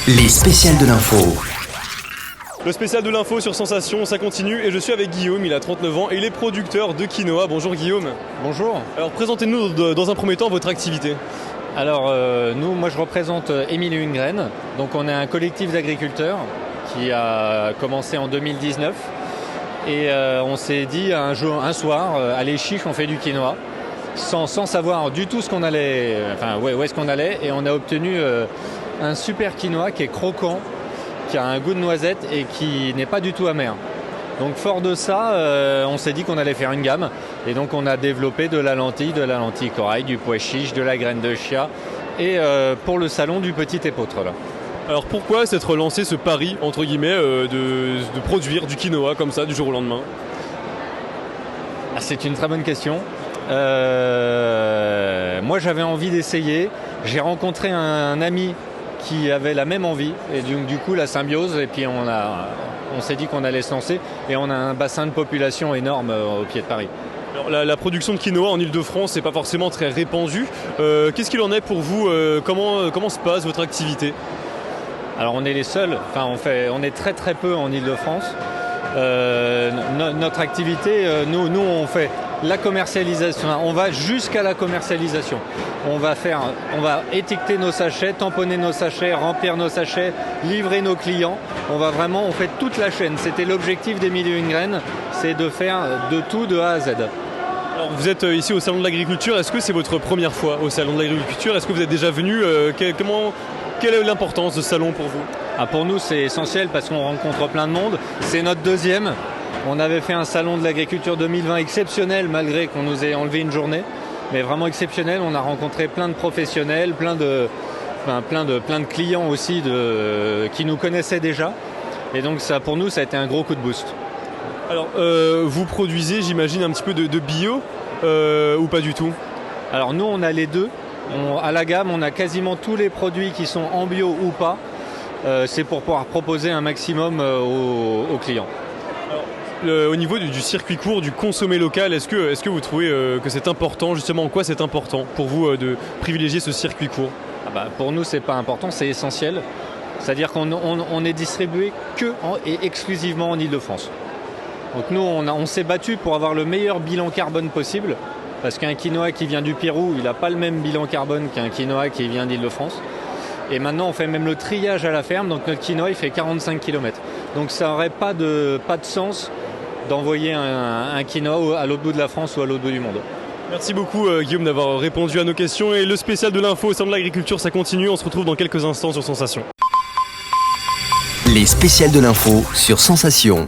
Les spéciales de l'info. Le spécial de l'info sur Sensation, ça continue et je suis avec Guillaume, il a 39 ans et il est producteur de quinoa. Bonjour Guillaume. Bonjour. Alors présentez-nous dans un premier temps votre activité. Alors moi je représente Émile Lundgren. Donc on est un collectif d'agriculteurs qui a commencé en 2019 et on s'est dit un soir, allez chiche, on fait du quinoa sans savoir du tout ce qu'on allait, où est-ce qu'on allait, et on a obtenu un super quinoa qui est croquant, qui a un goût de noisette et qui n'est pas du tout amer. Donc fort de ça, on s'est dit qu'on allait faire une gamme. Et donc on a développé de la lentille corail, du pois chiche, de la graine de chia et pour le salon du petit épeautre là. Alors pourquoi s'être lancé ce pari, entre guillemets, de produire du quinoa comme ça du jour au lendemain? C'est une très bonne question. Moi j'avais envie d'essayer. J'ai rencontré un ami qui avait la même envie et du coup la symbiose, et puis on s'est dit qu'on allait se lancer, et on a un bassin de population énorme au pied de Paris. Alors, la production de quinoa en Ile-de-France n'est pas forcément très répandue. Qu'est-ce qu'il en est pour vous? Comment se passe votre activité? Alors on est les seuls, on est très très peu en Ile-de-France. Notre activité, nous on fait la commercialisation, on va jusqu'à la commercialisation. On va étiqueter nos sachets, tamponner nos sachets, remplir nos sachets, livrer nos clients. On fait toute la chaîne. C'était l'objectif d'Émile Lundgren, c'est de faire de tout de A à Z. Alors vous êtes ici au Salon de l'Agriculture, est-ce que c'est votre première fois au Salon de l'Agriculture? Est-ce que vous êtes déjà venu? Quelle est l'importance de ce salon pour vous? Pour nous c'est essentiel parce qu'on rencontre plein de monde. C'est notre deuxième. On avait fait un salon de l'agriculture 2020 exceptionnel malgré qu'on nous ait enlevé une journée. Mais vraiment exceptionnel, on a rencontré plein de professionnels, plein de clients aussi qui nous connaissaient déjà. Et donc ça, pour nous, ça a été un gros coup de boost. Alors, vous produisez, j'imagine, un petit peu de bio ou pas du tout? Alors nous, on a les deux. À la gamme, on a quasiment tous les produits qui sont en bio ou pas. C'est pour pouvoir proposer un maximum aux clients. Au niveau du circuit court, du consommé local, est-ce que vous trouvez que c'est important? Justement, en quoi c'est important pour vous de privilégier ce circuit court? Pour nous, c'est pas important, c'est essentiel. C'est-à-dire qu'on est distribué et exclusivement en Ile-de-France. Donc nous, on s'est battu pour avoir le meilleur bilan carbone possible, parce qu'un quinoa qui vient du Pérou, il n'a pas le même bilan carbone qu'un quinoa qui vient d'Ile-de-France. Et maintenant, on fait même le triage à la ferme, donc notre quinoa, il fait 45 km. Donc ça n'aurait pas de sens d'envoyer un quinoa à l'autre bout de la France ou à l'autre bout du monde. Merci beaucoup Guillaume d'avoir répondu à nos questions, et le spécial de l'info au Salon de l'Agriculture, ça continue, on se retrouve dans quelques instants sur Sensation. Les spéciales de l'info sur Sensation.